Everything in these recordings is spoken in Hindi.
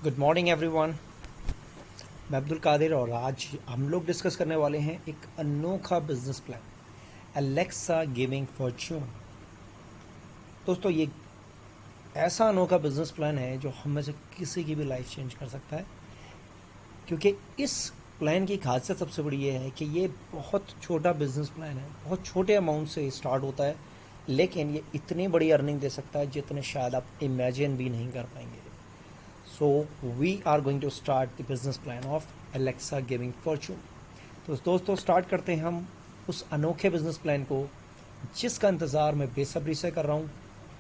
Good morning everyone. मैं अब्दुल कादिर और आज हम लोग डिस्कस करने वाले हैं एक अनोखा business plan Alexa gaming Fortune. दोस्तों ये ऐसा अनोखा बिजनेस प्लान है जो हम में से किसी की भी लाइफ चेंज कर सकता है, क्योंकि इस प्लान की खासियत सबसे बड़ी ये है कि ये बहुत छोटा बिजनेस प्लान है, बहुत छोटे अमाउंट से स्टार्ट होता है, लेकिन ये इतनी बड़ी अर्निंग दे सकता है जितने शायद आप इमेजिन भी नहीं कर पाएंगे। So we are going to start the business plan of Alexa Gaming Fortune। तो दोस्तों स्टार्ट करते हैं हम उस अनोखे बिजनेस प्लान को जिसका इंतज़ार मैं बेसब्री से कर रहा हूँ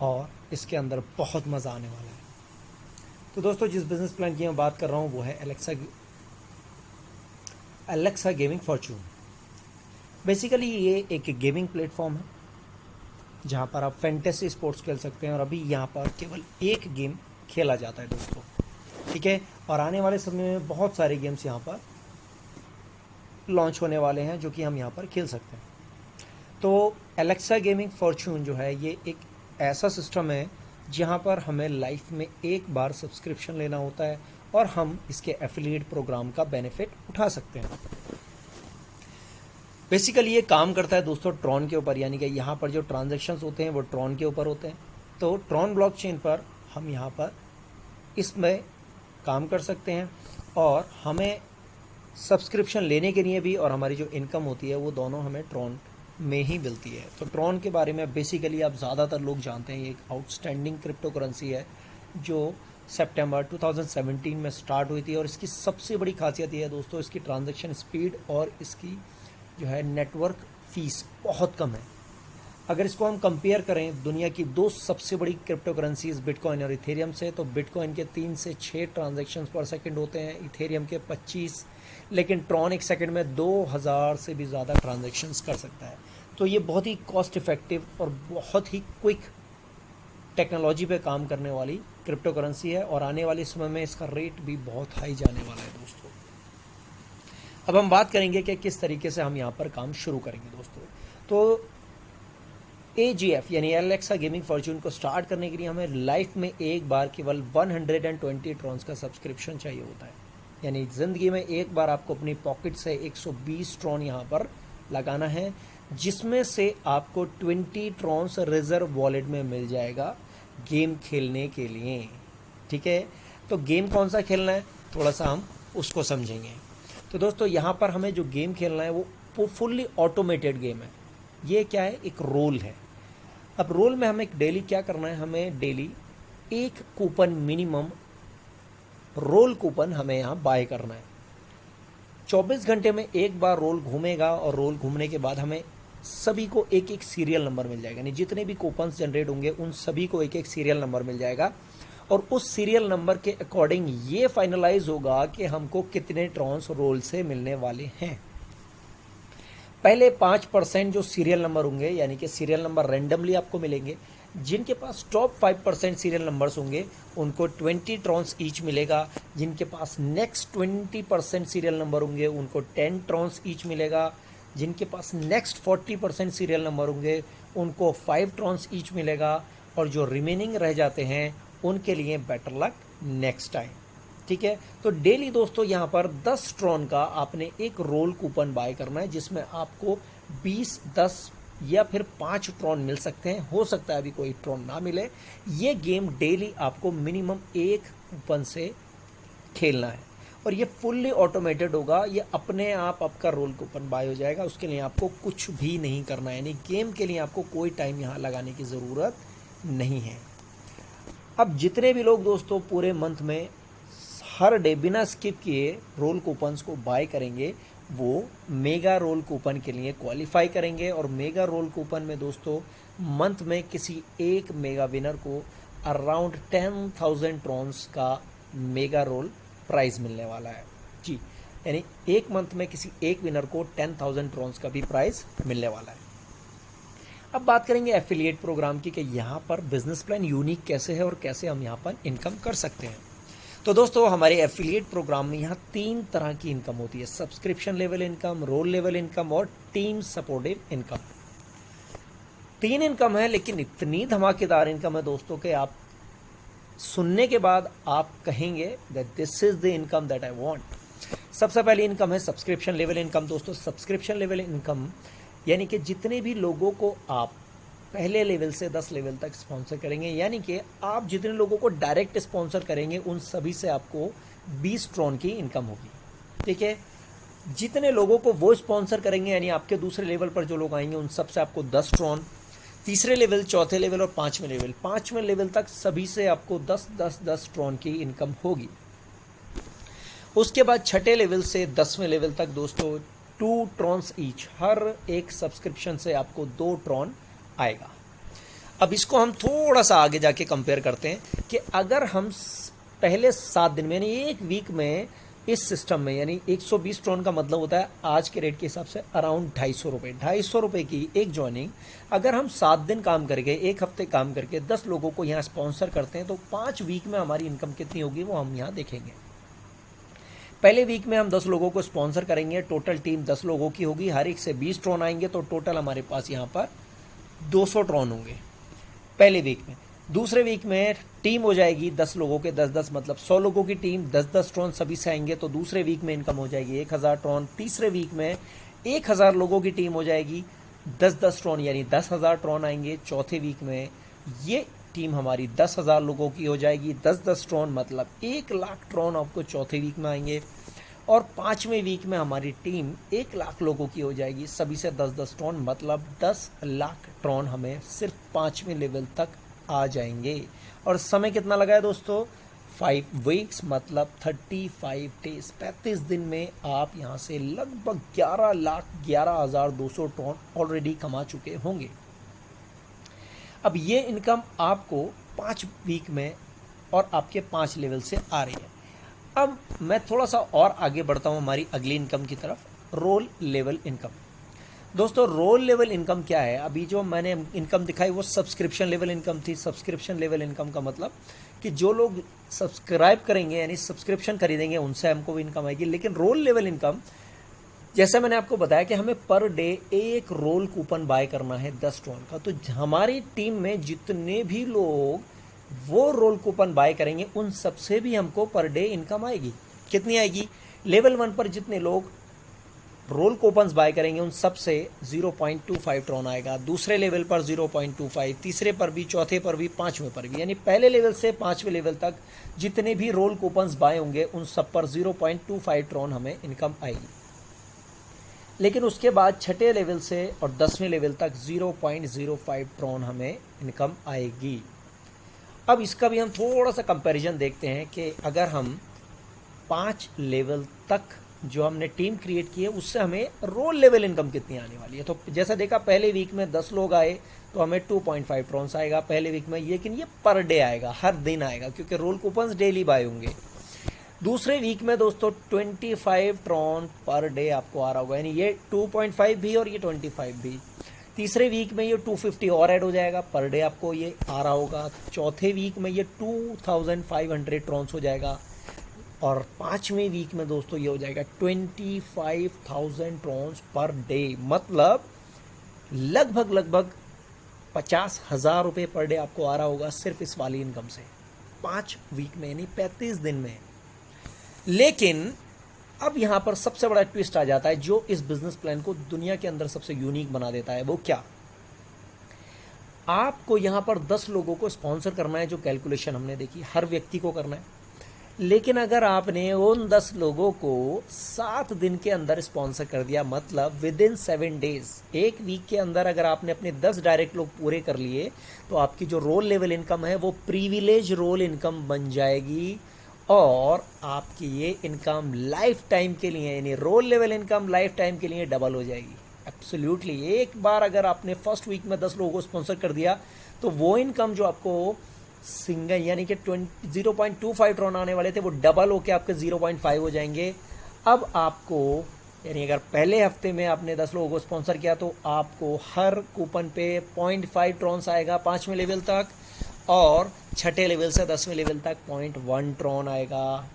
और इसके अंदर बहुत मज़ा आने वाला है। तो दोस्तों जिस बिजनेस प्लान की मैं बात कर रहा हूँ वो है एलेक्सा गेमिंग फॉर्च्यून। बेसिकली ये एक गेमिंग प्लेटफॉर्म है जहाँ पर आप फैंटेसी स्पोर्ट्स खेल सकते हैं और अभी यहाँ पर केवल एक गेम खेला जाता है दोस्तों, ठीक है। और आने वाले समय में बहुत सारे गेम्स यहाँ पर लॉन्च होने वाले हैं जो कि हम यहाँ पर खेल सकते हैं। तो एलेक्सा गेमिंग फॉर्च्यून जो है ये एक ऐसा सिस्टम है जहाँ पर हमें लाइफ में एक बार सब्सक्रिप्शन लेना होता है और हम इसके एफिलिएट प्रोग्राम का बेनिफिट उठा सकते हैं। बेसिकली ये काम करता है दोस्तों ट्रॉन के ऊपर, यानी कि यहाँ पर जो ट्रांजेक्शन्स होते हैं वो ट्रॉन के ऊपर होते हैं। तो ट्रॉन ब्लॉकचेन पर हम यहाँ पर इसमें काम कर सकते हैं और हमें सब्सक्रिप्शन लेने के लिए भी और हमारी जो इनकम होती है वो दोनों हमें ट्रॉन में ही मिलती है। तो ट्रॉन के बारे में बेसिकली आप ज़्यादातर लोग जानते हैं, ये एक आउटस्टैंडिंग क्रिप्टो करेंसी है जो सितंबर 2017 में स्टार्ट हुई थी और इसकी सबसे बड़ी खासियत ये है दोस्तों, इसकी ट्रांजैक्शन स्पीड और इसकी जो है नेटवर्क फीस बहुत कम है। अगर इसको हम कंपेयर करें दुनिया की दो सबसे बड़ी क्रिप्टो करेंसीज बिटकॉइन और इथेरियम से, तो बिटकॉइन के 3 से 6 ट्रांजैक्शंस पर सेकंड होते हैं, इथेरियम के 25, लेकिन ट्रॉन एक सेकंड में 2000 से भी ज़्यादा ट्रांजैक्शंस कर सकता है। तो ये बहुत ही कॉस्ट इफेक्टिव और बहुत ही क्विक टेक्नोलॉजी पे काम करने वाली क्रिप्टो करेंसी है और आने वाले समय में इसका रेट भी बहुत हाई जाने वाला है दोस्तों। अब हम बात करेंगे कि किस तरीके से हम यहाँ पर काम शुरू करेंगे दोस्तों। तो AGF यानी एलेक्सा गेमिंग फॉर्च्यून को स्टार्ट करने के लिए हमें लाइफ में एक बार केवल 120 ट्रॉन्स का सब्सक्रिप्शन चाहिए होता है, यानी ज़िंदगी में एक बार आपको अपनी पॉकेट से 120 ट्रॉन यहाँ पर लगाना है, जिसमें से आपको 20 ट्रॉन्स रिजर्व वॉलेट में मिल जाएगा गेम खेलने के लिए, ठीक है। तो गेम कौन सा खेलना है थोड़ा सा हम उसको समझेंगे। तो दोस्तों यहाँ पर हमें जो गेम खेलना है वो फुल्ली ऑटोमेटेड गेम है। ये क्या है, एक रोल है। अब रोल में हमें डेली क्या करना है, हमें डेली एक कूपन मिनिमम रोल कूपन हमें यहाँ बाय करना है। 24 घंटे में एक बार रोल घूमेगा और रोल घूमने के बाद हमें सभी को एक एक सीरियल नंबर मिल जाएगा, यानी जितने भी कूपन्स जनरेट होंगे उन सभी को एक एक सीरियल नंबर मिल जाएगा और उस सीरियल नंबर के अकॉर्डिंग ये फाइनलाइज होगा कि हमको कितने ट्रॉन्स रोल से मिलने वाले हैं। पहले 5% जो सीरियल नंबर होंगे, यानी कि सीरियल नंबर रैंडमली आपको मिलेंगे, जिनके पास टॉप 5% सीरियल नंबर्स होंगे उनको 20 ट्रॉन्स ईच मिलेगा, जिनके पास नेक्स्ट 20% सीरियल नंबर होंगे उनको 10 ट्रॉन्स ईच मिलेगा, जिनके पास नेक्स्ट 40% सीरियल नंबर होंगे उनको 5 ट्रॉन्स ईच मिलेगा और जो रिमेनिंग रह जाते हैं उनके लिए बेटर लक नेक्स्ट टाइम, ठीक है। तो डेली दोस्तों यहाँ पर 10 ट्रॉन का आपने एक रोल कूपन बाय करना है, जिसमें आपको 20, 10 या फिर 5 ट्रॉन मिल सकते हैं। हो सकता है अभी कोई ट्रॉन ना मिले। ये गेम डेली आपको मिनिमम एक कूपन से खेलना है और ये फुल्ली ऑटोमेटेड होगा। ये अपने आप आपका रोल कूपन बाय हो जाएगा, उसके लिए आपको कुछ भी नहीं करना है, यानी गेम के लिए आपको कोई टाइम यहाँ लगाने की ज़रूरत नहीं है। अब जितने भी लोग दोस्तों पूरे मंथ में हर डे बिना स्किप किए रोल कूपन्स को बाय करेंगे वो मेगा रोल कूपन के लिए क्वालिफाई करेंगे और मेगा रोल कूपन में दोस्तों मंथ में किसी एक मेगा विनर को अराउंड 10,000 ट्रॉन्स का मेगा रोल प्राइज़ मिलने वाला है जी, यानी एक मंथ में किसी एक विनर को 10,000 ट्रॉन्स का भी प्राइज़ मिलने वाला है। अब बात करेंगे एफिलिएट प्रोग्राम की कि यहाँ पर बिजनेस प्लान यूनिक कैसे है और कैसे हम यहाँ पर इनकम कर सकते हैं। तो दोस्तों हमारे एफिलिएट प्रोग्राम में यहाँ 3 तरह की इनकम होती है, subscription level income, role level income और टीम सपोर्टिव इनकम। 3 इनकम है, लेकिन इतनी धमाकेदार इनकम है दोस्तों कि आप सुनने के बाद आप कहेंगे that this is the income that I want. सबसे पहली इनकम है सब्सक्रिप्शन लेवल इनकम। दोस्तों सब्सक्रिप्शन लेवल इनकम यानी कि जितने भी लोगों को आप पहले लेवल से 10 लेवल तक स्पॉन्सर करेंगे, यानी कि आप जितने लोगों को डायरेक्ट स्पॉन्सर करेंगे उन सभी से आपको 20 ट्रॉन की इनकम होगी। ठीक है, जितने लोगों को वो स्पॉन्सर करेंगे यानी आपके दूसरे लेवल पर जो लोग आएंगे उन सब से आपको 10 ट्रॉन, तीसरे लेवल, चौथे लेवल और पांचवें लेवल तक सभी से आपको 10 ट्रॉन की इनकम होगी। उसके बाद छठे लेवल से 10वें लेवल तक दोस्तों 2 ट्रॉन्स ईच, हर एक सब्सक्रिप्शन से आपको 2 ट्रॉन आएगा। अब इसको हम थोड़ा सा आगे जाके कंपेयर करते हैं कि अगर हम पहले 7 दिन में यानी एक वीक में इस सिस्टम में, यानी 120 ट्रॉन का मतलब होता है आज के रेट के हिसाब से अराउंड 250 रुपये, 250 रुपये की एक ज्वाइनिंग अगर हम 7 दिन काम करके, एक हफ्ते काम करके 10 लोगों को यहाँ स्पॉन्सर करते हैं तो 5 वीक में हमारी इनकम कितनी होगी वो हम यहाँ देखेंगे। पहले वीक में हम 10 लोगों को स्पॉन्सर करेंगे, टोटल टीम 10 लोगों की होगी, हर एक से 20 ट्रॉन आएंगे तो टोटल हमारे पास यहाँ पर 200 ट्रॉन होंगे पहले वीक में। दूसरे वीक में टीम हो जाएगी 10 लोगों के 10-10, मतलब 100 लोगों की टीम, 10-10 ट्रॉन सभी से आएंगे तो दूसरे वीक में इनकम हो जाएगी 1000 ट्रॉन। तीसरे वीक में 1000 लोगों की टीम हो जाएगी 10-10 ट्रॉन यानी 10,000 ट्रॉन आएंगे। चौथे वीक में ये टीम हमारी 10,000 लोगों की हो जाएगी 10-10 ट्रॉन, मतलब 1 लाख ट्रॉन आपको चौथे वीक में आएंगे। और 5वें वीक में हमारी टीम 1 लाख लोगों की हो जाएगी, सभी से 10-10 ट्रॉन, मतलब 10 लाख ट्रॉन हमें सिर्फ 5वें लेवल तक आ जाएंगे। और समय कितना लगा है दोस्तों? 5 वीक्स, मतलब 35 डेज, 35 दिन में आप यहाँ से लगभग 11,200 ट्रॉन ऑलरेडी कमा चुके होंगे। अब ये इनकम आपको 5 वीक में और आपके 5 लेवल से आ रही है। अब मैं थोड़ा सा और आगे बढ़ता हूँ हमारी अगली इनकम की तरफ, रोल लेवल इनकम। दोस्तों रोल लेवल इनकम क्या है? अभी जो मैंने इनकम दिखाई वो सब्सक्रिप्शन लेवल इनकम थी। सब्सक्रिप्शन लेवल इनकम का मतलब कि जो लोग सब्सक्राइब करेंगे यानी सब्सक्रिप्शन खरीदेंगे उनसे हमको इनकम आएगी। लेकिन रोल लेवल इनकम, जैसे मैंने आपको बताया कि हमें पर डे एक रोल कूपन बाय करना है 10 ट्रॉन का, तो हमारी टीम में जितने भी लोग वो रोल कूपन बाय करेंगे उन सबसे भी हमको पर डे इनकम आएगी। कितनी आएगी? लेवल 1 पर जितने लोग रोल कूपन्स बाय करेंगे उन सब से 0.25 ट्रॉन आएगा, दूसरे लेवल पर 0.25, तीसरे पर भी, चौथे पर भी, 5वें पर भी, यानी पहले लेवल से 5वें लेवल तक जितने भी रोल कूपन्स बाय होंगे उन सब पर 0.25 ट्रॉन हमें इनकम आएगी। लेकिन उसके बाद छठे लेवल से और 10वें लेवल तक 0.05 ट्रॉन हमें इनकम आएगी। अब इसका भी हम थोड़ा सा कंपैरिजन देखते हैं कि अगर हम 5 लेवल तक जो हमने टीम क्रिएट की है उससे हमें रोल लेवल इनकम कितनी आने वाली है। तो जैसा देखा पहले वीक में 10 लोग आए तो हमें 2.5 ट्रॉन्स आएगा पहले वीक में, लेकिन ये पर डे आएगा, हर दिन आएगा क्योंकि रोल कूपन्स डेली बाय होंगे। दूसरे वीक में दोस्तों 25 ट्रॉन पर डे आपको आ रहा होगा, यानी ये 2.5 भी और ये 25 भी। तीसरे वीक में ये 250 और ऐड हो जाएगा, पर डे आपको ये आ रहा होगा। चौथे वीक में ये 2500 ट्रॉन्स हो जाएगा और 5वें वीक में दोस्तों ये हो जाएगा 25,000 ट्रॉन्स पर डे, मतलब लगभग 50,000 रुपये पर डे आपको आ रहा होगा सिर्फ इस वाली इनकम से 5 वीक में, यानी 35 दिन में। लेकिन अब यहां पर सबसे बड़ा ट्विस्ट आ जाता है जो इस बिजनेस प्लान को दुनिया के अंदर सबसे यूनिक बना देता है। वो क्या? आपको यहां पर 10 लोगों को स्पॉन्सर करना है, जो कैलकुलेशन हमने देखी हर व्यक्ति को करना है। लेकिन अगर आपने उन 10 लोगों को 7 दिन के अंदर स्पॉन्सर कर दिया, मतलब विद इन 7 डेज, एक वीक के अंदर अगर आपने अपने 10 डायरेक्ट लोग पूरे कर लिए तो आपकी जो रोल लेवल इनकम है वो प्रिविलेज रोल इनकम बन जाएगी और आपकी ये इनकम लाइफ टाइम के लिए, यानी role level income lifetime के लिए डबल हो जाएगी। एब्सोल्युटली, एक बार अगर आपने फर्स्ट वीक में 10 लोगों को स्पॉन्सर कर दिया तो वो इनकम जो आपको सिंगल यानी कि 0.25 ट्रॉन आने वाले थे वो डबल होके आपके 0.5 हो जाएंगे। अब आपको, यानी अगर पहले हफ्ते में आपने 10 लोगों को स्पॉन्सर किया तो आपको हर कूपन पे 0.5 ट्रॉन्स आएगा 5वें लेवल तक, और छठे लेवल से 10वें लेवल तक 0.1 ट्रॉन आएगा।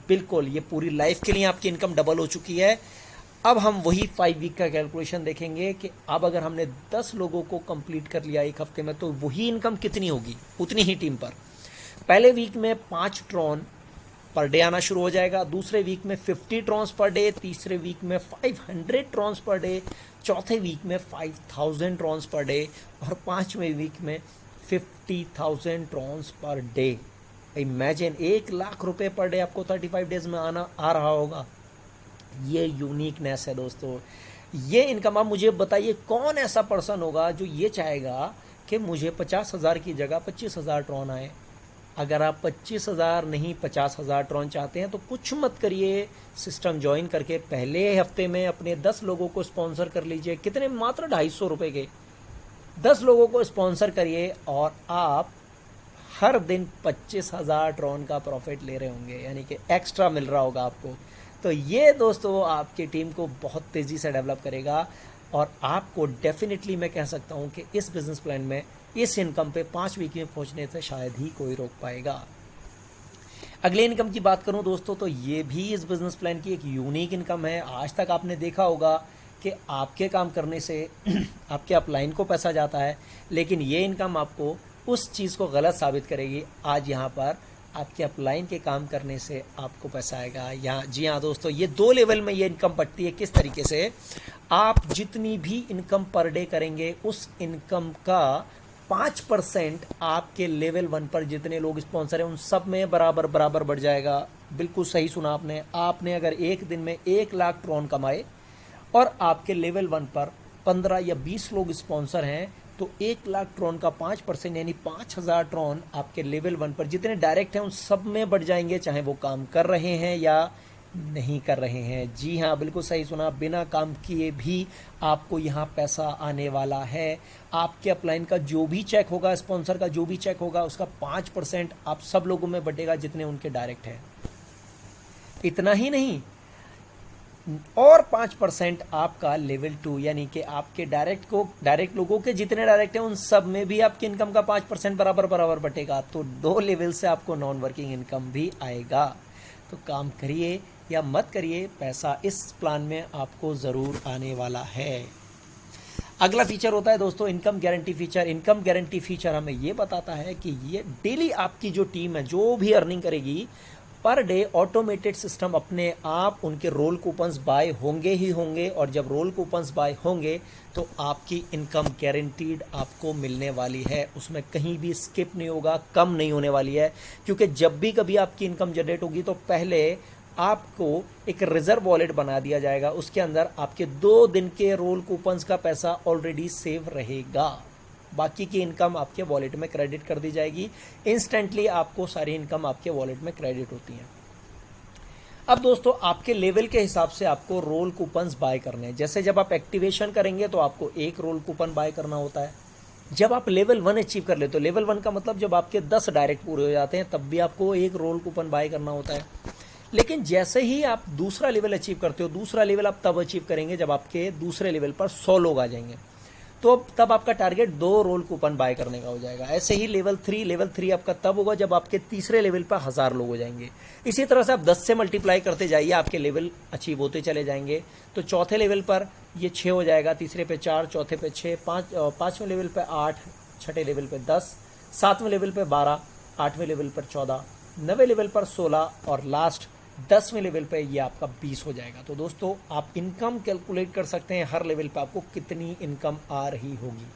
बिल्कुल, ये पूरी लाइफ के लिए आपकी इनकम डबल हो चुकी है। अब हम वही 5 वीक का कैलकुलेशन देखेंगे कि अब अगर हमने 10 लोगों को कंप्लीट कर लिया एक हफ्ते में तो वही इनकम कितनी होगी उतनी ही टीम पर। पहले वीक में 5 ट्रॉन पर डे आना शुरू हो जाएगा, दूसरे वीक में 50 ट्रॉन्स पर डे, तीसरे वीक में 500 ट्रॉन्स पर डे, चौथे वीक में 5000 ट्रॉन्स पर डे और पांचवें वीक में 50,000 ट्रॉन्स पर डे। इमेजिन 1,00,000 रुपए पर डे आपको 35 डेज में आ रहा होगा। ये यूनिकनेस है दोस्तों। ये इनकम, आप मुझे बताइए कौन ऐसा पर्सन होगा जो ये चाहेगा कि मुझे 50,000 की जगह 25,000 ट्रॉन आए। अगर आप 25,000 नहीं 50,000 ट्रॉन चाहते हैं तो कुछ मत करिए, सिस्टम ज्वाइन करके पहले हफ्ते में अपने 10 लोगों को स्पॉन्सर कर लीजिए। कितने? मात्र 250 रुपये के 10 लोगों को स्पॉन्सर करिए और आप हर दिन 25,000 ट्रॉन का प्रॉफिट ले रहे होंगे, यानी कि एक्स्ट्रा मिल रहा होगा आपको। तो ये दोस्तों आपकी टीम को बहुत तेज़ी से डेवलप करेगा और आपको डेफिनेटली मैं कह सकता हूँ कि इस बिजनेस प्लान में इस इनकम पे 5 वीक में पहुँचने से शायद ही कोई रोक पाएगा। अगले इनकम की बात करूँ दोस्तों तो ये भी इस बिजनेस प्लान की एक यूनिक इनकम है। आज तक आपने देखा होगा कि आपके काम करने से आपके अपलाइन को पैसा जाता है, लेकिन ये इनकम आपको उस चीज़ को गलत साबित करेगी। आज यहाँ पर आपके अपलाइन के काम करने से आपको पैसा आएगा। यहाँ जी हाँ दोस्तों, ये 2 लेवल में ये इनकम बढ़ती है। किस तरीके से? आप जितनी भी इनकम पर डे करेंगे उस इनकम का 5% आपके लेवल 1 पर जितने लोग स्पॉन्सर हैं उन सब में बराबर बराबर बढ़ जाएगा। बिल्कुल सही सुना आपने। आपने अगर एक दिन में 1,00,000 ट्रॉन कमाए और आपके लेवल 1 पर 15 या 20 लोग स्पॉन्सर हैं तो 1,00,000 ट्रॉन का 5% यानी 5,000 ट्रॉन आपके लेवल 1 पर जितने डायरेक्ट हैं उन सब में बढ़ जाएंगे, चाहे वो काम कर रहे हैं या नहीं कर रहे हैं। जी हाँ, बिल्कुल सही सुना। बिना काम किए भी आपको यहाँ पैसा आने वाला है। आपके अपलाइन का जो भी चेक होगा, स्पॉन्सर का जो भी चेक होगा, उसका 5% आप सब लोगों में बढ़ेगा जितने उनके डायरेक्ट हैं। इतना ही नहीं, और 5% आपका लेवल 2 यानी कि आपके डायरेक्ट लोगों के जितने डायरेक्ट हैं उन सब में भी आपकी इनकम का 5% बराबर बराबर बटेगा। तो 2 लेवल से आपको नॉन वर्किंग इनकम भी आएगा। तो काम करिए या मत करिए, पैसा इस प्लान में आपको ज़रूर आने वाला है। अगला फीचर होता है दोस्तों income guarantee feature. Income guarantee feature हमें ये बताता है कि ये डेली आपकी जो टीम है जो भी अर्निंग करेगी पर डे ऑटोमेटेड सिस्टम अपने आप उनके रोल कूपन्स बाय होंगे ही होंगे, और जब रोल कूपन्स बाय होंगे तो आपकी इनकम गारंटीड आपको मिलने वाली है। उसमें कहीं भी स्किप नहीं होगा, कम नहीं होने वाली है। क्योंकि जब भी कभी आपकी इनकम जनरेट होगी तो पहले आपको एक रिजर्व वॉलेट बना दिया जाएगा, उसके अंदर आपके 2 दिन के रोल कूपन्स का पैसा ऑलरेडी सेव रहेगा। बाकी की इनकम आपके वॉलेट में क्रेडिट कर दी जाएगी। इंस्टेंटली आपको सारी इनकम आपके वॉलेट में क्रेडिट होती है। अब दोस्तों आपके लेवल के हिसाब से आपको रोल कूपन्स बाय करने हैं। जैसे जब आप एक्टिवेशन करेंगे तो आपको 1 रोल कूपन बाय करना होता है। जब आप लेवल 1 अचीव कर ले तो लेवल 1 का मतलब जब आपके 10 डायरेक्ट पूरे हो जाते हैं तब भी आपको 1 रोल कूपन बाय करना होता है। लेकिन जैसे ही आप दूसरा लेवल अचीव करते हो, दूसरा लेवल आप तब अचीव करेंगे जब आपके दूसरे लेवल पर 100 लोग आ जाएंगे, तो तब आपका टारगेट 2 रोल कूपन बाय करने का हो जाएगा। ऐसे ही लेवल 3 आपका तब होगा जब आपके तीसरे लेवल पर 1000 लोग हो जाएंगे। इसी तरह से आप 10 से मल्टीप्लाई करते जाइए, आपके लेवल अचीव होते चले जाएंगे। तो चौथे लेवल पर ये 6 हो जाएगा, तीसरे पे 4, चौथे पे 6, 5वें लेवल पे 8, छठे लेवल पे 10, 7वें लेवल पे 12, 8वें लेवल पर 14, 9वें लेवल पर 16 और लास्ट 10वें लेवल पे ये आपका 20 हो जाएगा। तो दोस्तों आप इनकम कैलकुलेट कर सकते हैं हर लेवल पे आपको कितनी इनकम आ रही होगी।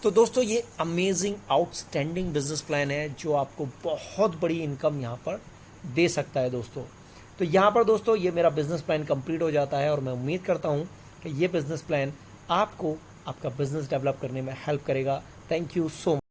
तो दोस्तों ये अमेजिंग आउटस्टैंडिंग बिजनेस प्लान है जो आपको बहुत बड़ी इनकम यहाँ पर दे सकता है दोस्तों। तो यहाँ पर दोस्तों ये मेरा बिजनेस प्लान कंप्लीट हो जाता है और मैं उम्मीद करता हूँ कि ये बिजनेस प्लान आपको आपका बिजनेस डेवलप करने में हेल्प करेगा। Thank you so much.